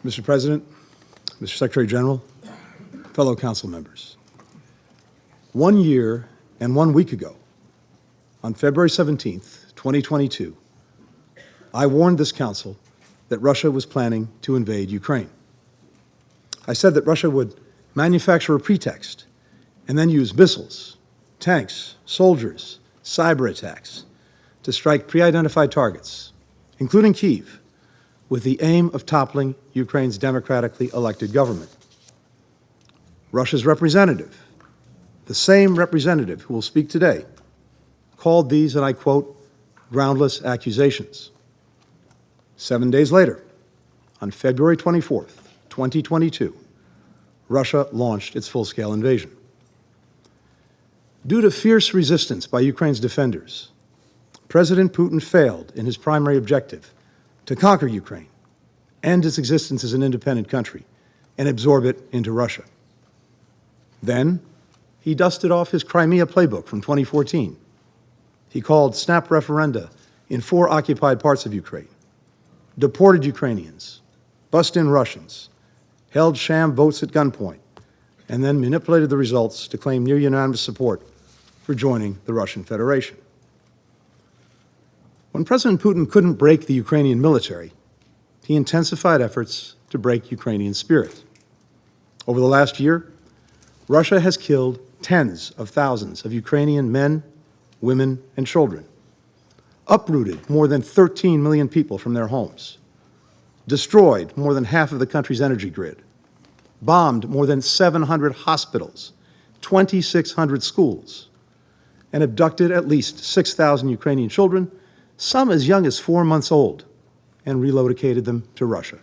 Mr. President, Mr. Secretary General, fellow council members, 1 year and 1 week ago, on February 17th, 2022, I warned this council that Russia was planning to invade Ukraine. I said that Russia would manufacture a pretext and then use missiles, tanks, soldiers, cyber attacks to strike pre-identified targets, including Kyiv, with the aim of toppling Ukraine's democratically elected government. Russia's representative, the same representative who will speak today, called these, and I quote, groundless accusations. 7 days later, on February 24th, 2022, Russia launched its full-scale invasion. Due to fierce resistance by Ukraine's defenders, President Putin failed in his primary objective to conquer Ukraine, end its existence as an independent country, and absorb it into Russia. Then, he dusted off his Crimea playbook from 2014. He called snap referenda in 4 occupied parts of Ukraine, deported Ukrainians, bussed in Russians, held sham votes at gunpoint, and then manipulated the results to claim near unanimous support for joining the Russian Federation. When President Putin couldn't break the Ukrainian military, he intensified efforts to break Ukrainian spirit. Over the last year, Russia has killed tens of thousands of Ukrainian men, women, and children, uprooted more than 13 million people from their homes, destroyed more than half of the country's energy grid, bombed more than 700 hospitals, 2,600 schools, and abducted at least 6,000 Ukrainian children, some as young as 4 months old, and relocated them to Russia.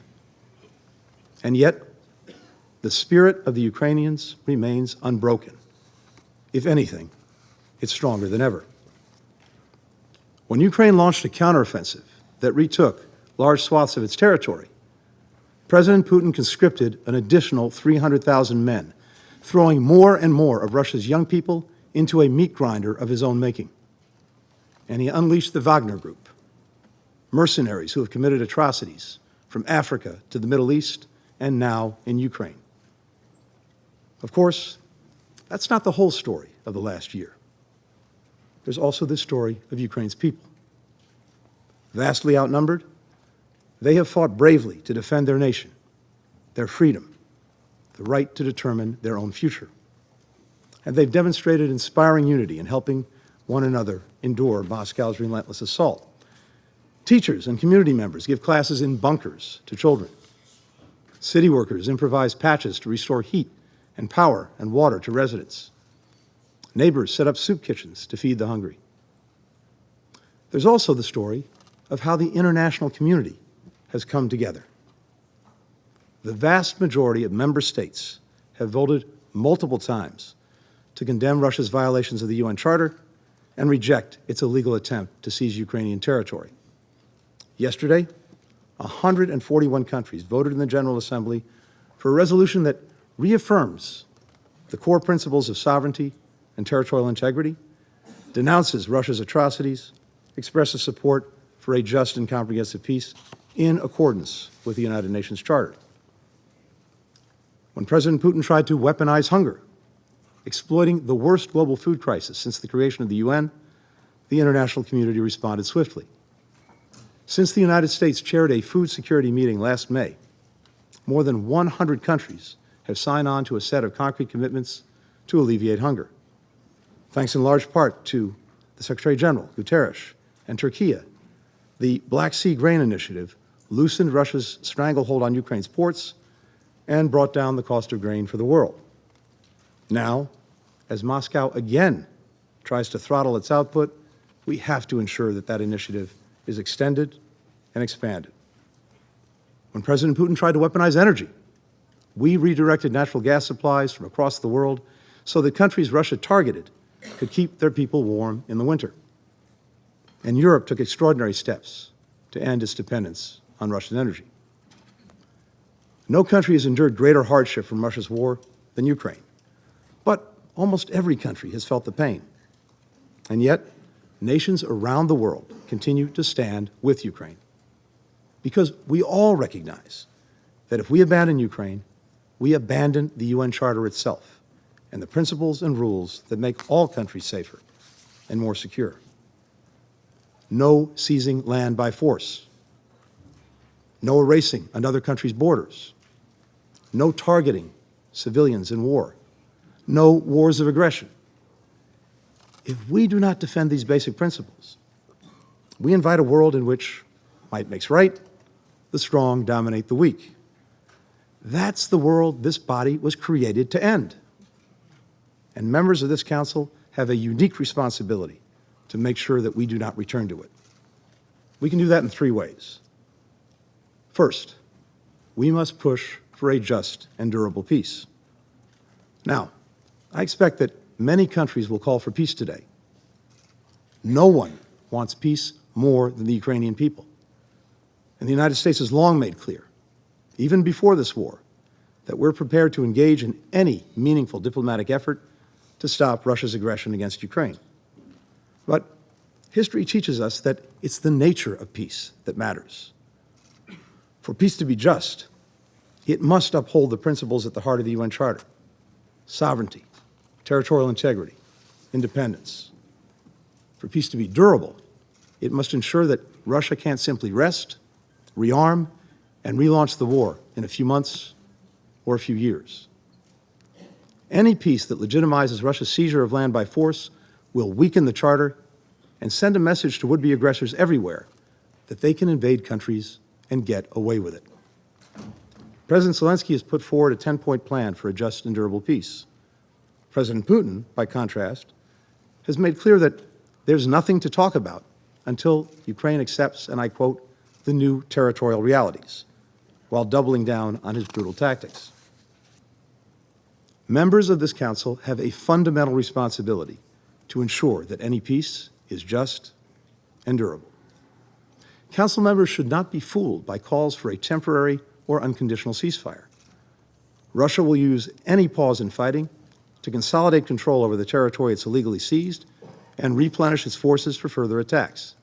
And yet, the spirit of the Ukrainians remains unbroken. If anything, it's stronger than ever. When Ukraine launched a counteroffensive that retook large swaths of its territory, President Putin conscripted an additional 300,000 men, throwing more and more of Russia's young people into a meat grinder of his own making. And he unleashed the Wagner Group, mercenaries who have committed atrocities from Africa to the Middle East and now in Ukraine. Of course, that's not the whole story of the last year. There's also the story of Ukraine's people. Vastly outnumbered, they have fought bravely to defend their nation, their freedom, the right to determine their own future. And they've demonstrated inspiring unity in helping one another endure Moscow's relentless assault. Teachers and community members give classes in bunkers to children. City workers improvise patches to restore heat and power and water to residents. Neighbors set up soup kitchens to feed the hungry. There's also the story of how the international community has come together. The vast majority of member states have voted multiple times to condemn Russia's violations of the UN Charter and reject its illegal attempt to seize Ukrainian territory. Yesterday, 141 countries voted in the General Assembly for a resolution that reaffirms the core principles of sovereignty and territorial integrity, denounces Russia's atrocities, expresses support for a just and comprehensive peace in accordance with the United Nations Charter. When President Putin tried to weaponize hunger, exploiting the worst global food crisis since the creation of the UN, the international community responded swiftly. Since the United States chaired a food security meeting last May, more than 100 countries have signed on to a set of concrete commitments to alleviate hunger. Thanks in large part to the Secretary General, Guterres, and Turkey, the Black Sea Grain Initiative loosened Russia's stranglehold on Ukraine's ports and brought down the cost of grain for the world. Now, as Moscow again tries to throttle its output, we have to ensure that that initiative is extended and expanded. When President Putin tried to weaponize energy, we redirected natural gas supplies from across the world so that countries Russia targeted could keep their people warm in the winter. And Europe took extraordinary steps to end its dependence on Russian energy. No country has endured greater hardship from Russia's war than Ukraine. But almost every country has felt the pain. And yet, nations around the world continue to stand with Ukraine, because we all recognize that if we abandon Ukraine, we abandon the UN Charter itself and the principles and rules that make all countries safer and more secure. No seizing land by force. No erasing another country's borders. No targeting civilians in war. No wars of aggression. If we do not defend these basic principles, we invite a world in which might makes right, the strong dominate the weak. That's the world this body was created to end. And members of this council have a unique responsibility to make sure that we do not return to it. We can do that in three ways. First, we must push for a just and durable peace. Now, I expect that many countries will call for peace today. No one wants peace more than the Ukrainian people. And the United States has long made clear, even before this war, that we're prepared to engage in any meaningful diplomatic effort to stop Russia's aggression against Ukraine. But history teaches us that it's the nature of peace that matters. For peace to be just, it must uphold the principles at the heart of the UN Charter: sovereignty, territorial integrity, independence. For peace to be durable, it must ensure that Russia can't simply rest, rearm, and relaunch the war in a few months or a few years. Any peace that legitimizes Russia's seizure of land by force will weaken the Charter and send a message to would-be aggressors everywhere that they can invade countries and get away with it. President Zelensky has put forward a 10-point plan for a just and durable peace. President Putin, by contrast, has made clear that there's nothing to talk about until Ukraine accepts, and I quote, the new territorial realities, while doubling down on his brutal tactics. Members of this council have a fundamental responsibility to ensure that any peace is just and durable. Council members should not be fooled by calls for a temporary or unconditional ceasefire. Russia will use any pause in fighting to consolidate control over the territory it's illegally seized and replenish its forces for further attacks.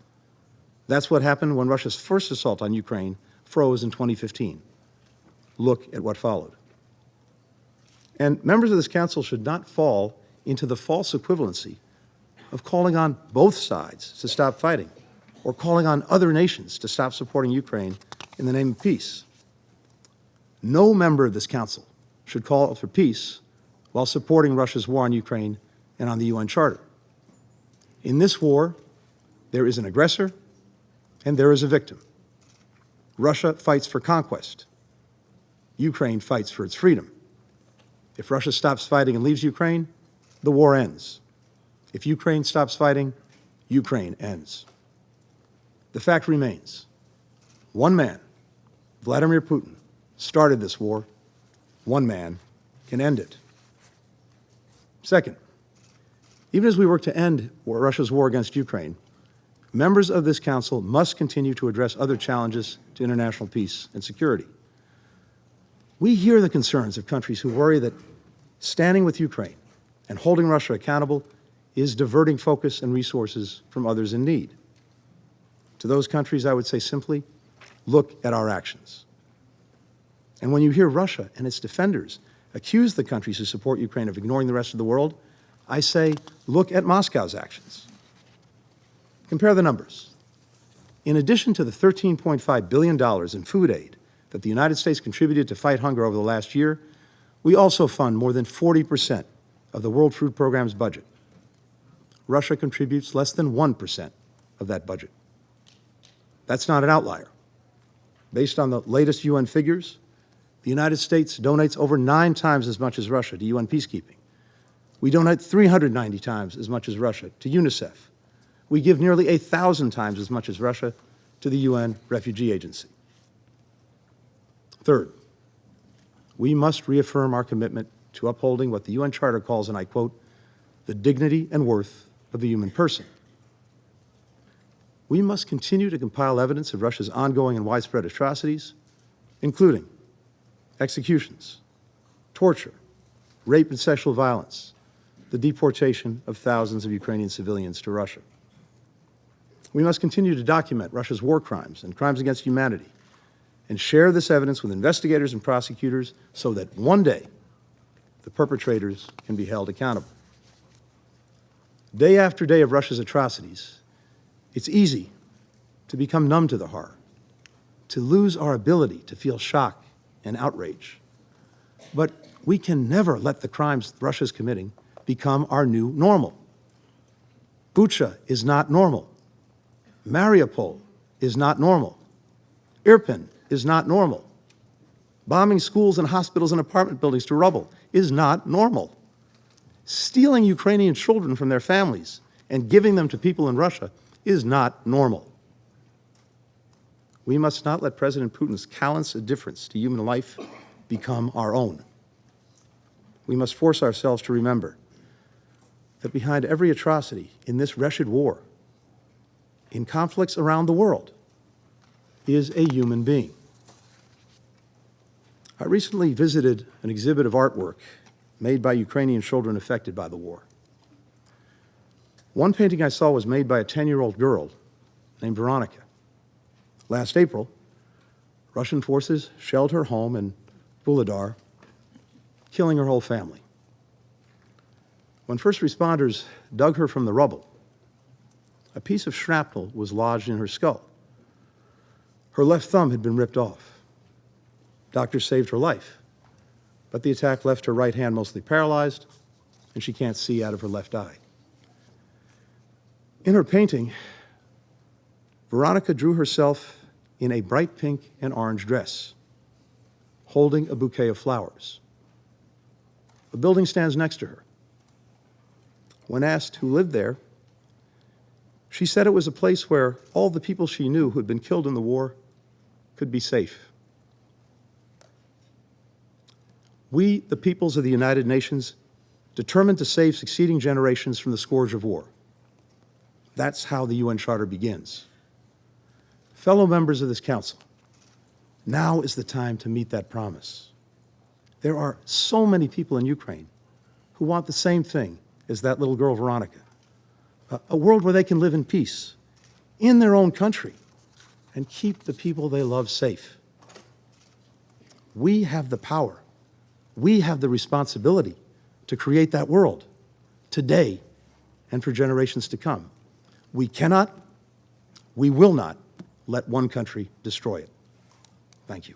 That's what happened when Russia's first assault on Ukraine froze in 2015. Look at what followed. And members of this council should not fall into the false equivalency of calling on both sides to stop fighting or calling on other nations to stop supporting Ukraine in the name of peace. No member of this council should call for peace while supporting Russia's war on Ukraine and on the UN Charter. In this war, there is an aggressor and there is a victim. Russia fights for conquest. Ukraine fights for its freedom. If Russia stops fighting and leaves Ukraine, the war ends. If Ukraine stops fighting, Ukraine ends. The fact remains, one man, Vladimir Putin, started this war. One man can end it. Second, even as we work to end Russia's war against Ukraine, members of this council must continue to address other challenges to international peace and security. We hear the concerns of countries who worry that standing with Ukraine and holding Russia accountable is diverting focus and resources from others in need. To those countries, I would say simply, look at our actions. And when you hear Russia and its defenders accuse the countries who support Ukraine of ignoring the rest of the world, I say, look at Moscow's actions. Compare the numbers. In addition to the $13.5 billion in food aid that the United States contributed to fight hunger over the last year, we also fund more than 40% of the World Food Programme's budget. Russia contributes less than 1% of that budget. That's not an outlier. Based on the latest UN figures, the United States donates over 9 times as much as Russia to UN peacekeeping. We donate 390 times as much as Russia to UNICEF. We give nearly 1,000 times as much as Russia to the UN Refugee Agency. Third, we must reaffirm our commitment to upholding what the UN Charter calls, and I quote, the dignity and worth of the human person. We must continue to compile evidence of Russia's ongoing and widespread atrocities, including executions, torture, rape and sexual violence, the deportation of thousands of Ukrainian civilians to Russia. We must continue to document Russia's war crimes and crimes against humanity and share this evidence with investigators and prosecutors so that one day the perpetrators can be held accountable. Day after day of Russia's atrocities, it's easy to become numb to the horror, to lose our ability to feel shock and outrage. But we can never let the crimes Russia's committing become our new normal. Bucha is not normal. Mariupol is not normal. Irpin is not normal. Bombing schools and hospitals and apartment buildings to rubble is not normal. Stealing Ukrainian children from their families and giving them to people in Russia is not normal. We must not let President Putin's callous indifference to human life become our own. We must force ourselves to remember that behind every atrocity in this wretched war, in conflicts around the world, is a human being. I recently visited an exhibit of artwork made by Ukrainian children affected by the war. One painting I saw was made by a 10-year-old girl named Veronica. Last April, Russian forces shelled her home in Vuhledar, killing her whole family. When first responders dug her from the rubble, a piece of shrapnel was lodged in her skull. Her left thumb had been ripped off. Doctors saved her life, but the attack left her right hand mostly paralyzed, and she can't see out of her left eye. In her painting, Veronica drew herself in a bright pink and orange dress, holding a bouquet of flowers. A building stands next to her. When asked who lived there, she said it was a place where all the people she knew who had been killed in the war could be safe. We, the peoples of the United Nations, determined to save succeeding generations from the scourge of war. That's how the UN Charter begins. Fellow members of this council, now is the time to meet that promise. There are so many people in Ukraine who want the same thing as that little girl, Veronica. A world where they can live in peace, in their own country, and keep the people they love safe. We have the power. We have the responsibility to create that world today and for generations to come. We cannot, we will not let one country destroy it. Thank you.